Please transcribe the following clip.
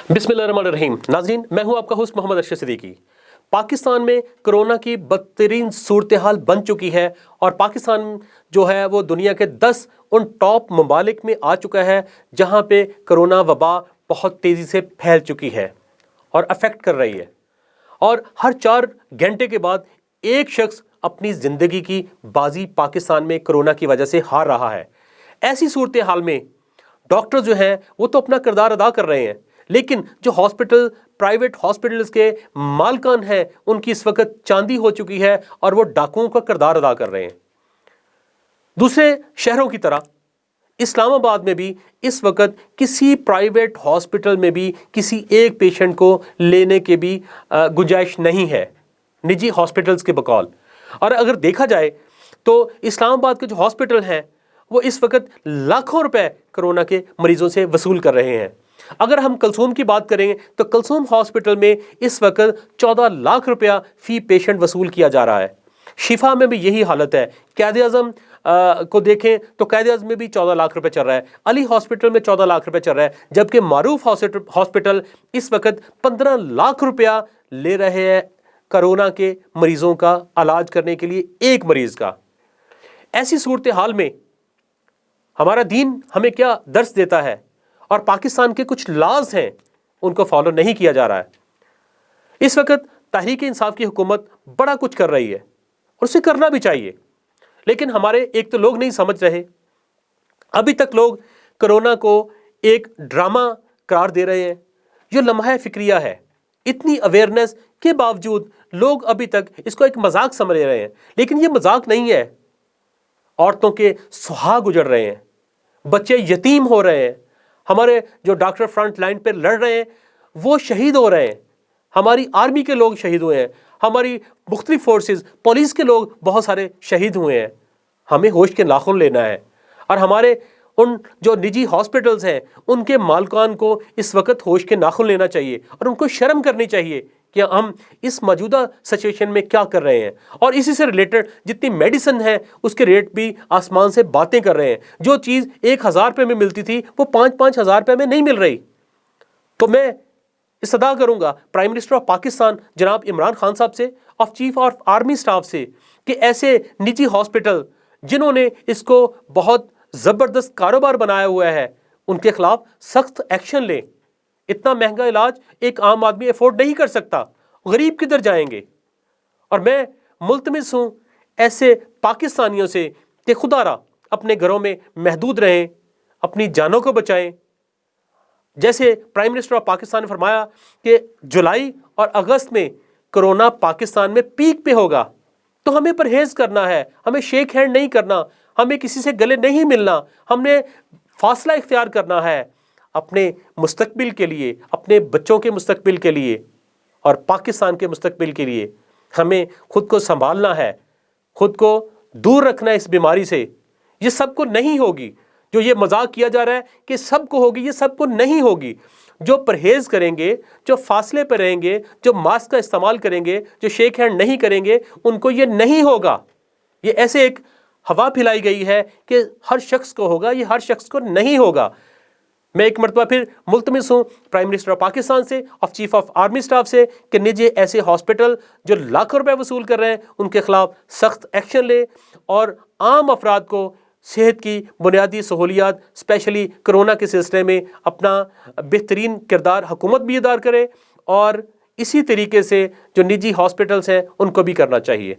बिस्मिल्लाहिर्रहमानिर्रहीम। नाज़रीन, मैं हूं आपका होस्ट मोहम्मद अरशद सिद्दीकी। पाकिस्तान में कोरोना की बदतरीन सूरत हाल बन चुकी है और पाकिस्तान जो है वो दुनिया के 10 उन टॉप ममालिक में आ चुका है जहां पे कोरोना वबा बहुत तेज़ी से फैल चुकी है और अफेक्ट कर रही है। और हर 4 घंटे के बाद एक शख्स अपनी ज़िंदगी की बाजी पाकिस्तान में कोरोना की वजह से हार रहा है। ऐसी सूरत हाल में डॉक्टर जो हैं वो तो अपना किरदार अदा कर रहे हैं, लेकिन जो हॉस्पिटल, प्राइवेट हॉस्पिटल्स के मालकान हैं, उनकी इस वक्त चांदी हो चुकी है और वो डाकुओं का किरदार अदा कर रहे हैं। दूसरे शहरों की तरह इस्लामाबाद में भी इस वक्त किसी प्राइवेट हॉस्पिटल में भी किसी एक पेशेंट को लेने के भी गुंजाइश नहीं है, निजी हॉस्पिटल्स के बकौल। और अगर देखा जाए तो इस्लामाबाद के जो हॉस्पिटल हैं वो इस वक्त लाखों रुपए कोरोना के मरीजों से वसूल कर रहे हैं। अगर हम कलसूम की बात करेंगे तो कलसूम हॉस्पिटल में इस वक्त 14 लाख रुपया फी पेशेंट वसूल किया जा रहा है। शिफा में भी यही हालत है। कायद आज़म को देखें तो कायद आज़म में भी 14 लाख रुपए चल रहा है। अली हॉस्पिटल में 14 लाख रुपए चल रहा है, जबकि मारूफ हॉस्पिटल इस वक्त 15 लाख रुपया ले रहे हैं कोरोना के मरीजों का इलाज करने के लिए, एक मरीज का। ऐसी सूरत हाल में हमारा दीन हमें क्या दर्स देता है और पाकिस्तान के कुछ लॉज हैं उनको फॉलो नहीं किया जा रहा है। इस वक्त तहरीक इंसाफ की हुकूमत बड़ा कुछ कर रही है और उसे करना भी चाहिए, लेकिन हमारे एक तो लोग नहीं समझ रहे। अभी तक लोग कोरोना को एक ड्रामा करार दे रहे हैं, जो लम्हा फिक्रिया है। इतनी अवेयरनेस के बावजूद लोग अभी तक इसको एक मजाक समझ रहे हैं, लेकिन ये मजाक नहीं है। औरतों के सुहाग गुजर रहे हैं, बच्चे यतीम हो रहे हैं, हमारे जो डॉक्टर फ्रंट लाइन पर लड़ रहे हैं वो शहीद हो रहे हैं, हमारी आर्मी के लोग शहीद हुए हैं, हमारी मुख्तलिफ फोर्सेस, पुलिस के लोग बहुत सारे शहीद हुए हैं। हमें होश के नाखून लेना है और हमारे उन जो निजी हॉस्पिटल्स हैं उनके मालकान को इस वक्त होश के नाखून लेना चाहिए और उनको शर्म करनी चाहिए कि हम इस मौजूदा सिचुएशन में क्या कर रहे हैं। और इसी से रिलेटेड जितनी मेडिसिन है उसके रेट भी आसमान से बातें कर रहे हैं। जो चीज़ 1000 रुपये में मिलती थी वो 5-5 हज़ार रुपये में नहीं मिल रही। तो मैं इस्तदा करूंगा प्राइम मिनिस्टर ऑफ पाकिस्तान जनाब इमरान खान साहब से, of chief of army staff से, कि ऐसे निजी हॉस्पिटल जिन्होंने इसको बहुत ज़बरदस्त कारोबार बनाया हुआ है उनके खिलाफ सख्त एक्शन लें। इतना महंगा इलाज एक आम आदमी अफोर्ड नहीं कर सकता, गरीब किधर जाएंगे। और मैं मुल्तमिस हूँ ऐसे पाकिस्तानियों से कि खुदारा अपने घरों में महदूद रहें, अपनी जानों को बचाएं। जैसे प्राइम मिनिस्टर ऑफ पाकिस्तान ने फरमाया कि जुलाई और अगस्त में कोरोना पाकिस्तान में पीक पे होगा, तो हमें परहेज़ करना है, हमें शेक हैंड नहीं करना, हमें किसी से गले नहीं मिलना, हमने फासला इख्तियार करना है अपने मुस्तकबिल के लिए, अपने बच्चों के मुस्तकबिल के लिए और पाकिस्तान के मुस्तकबिल के लिए। हमें खुद को संभालना है, खुद को दूर रखना है इस बीमारी से। ये सबको नहीं होगी, जो ये मजाक किया जा रहा है कि सबको होगी, ये सबको नहीं होगी। जो परहेज़ करेंगे, जो फासले पर रहेंगे, जो मास्क का इस्तेमाल करेंगे, जो शेक हैंड नहीं करेंगे, उनको ये नहीं होगा। ये ऐसे एक हवा फैलाई गई है कि हर शख्स को होगा, ये हर शख्स को नहीं होगा। मैं एक मरतबा फिर मुल्तमिस हूँ प्राइम मिनिस्टर ऑफ पाकिस्तान से, of chief of army staff से, कि निजी ऐसे हॉस्पिटल जो लाखों रुपए वसूल कर रहे हैं उनके खिलाफ सख्त एक्शन ले और आम अफराद को सेहत की बुनियादी सहूलियात, स्पेशली कोरोना के सिलसिले में अपना बेहतरीन किरदार हुकूमत भी अदा करे और इसी तरीके से जो निजी हॉस्पिटल्स हैं उनको भी करना चाहिए।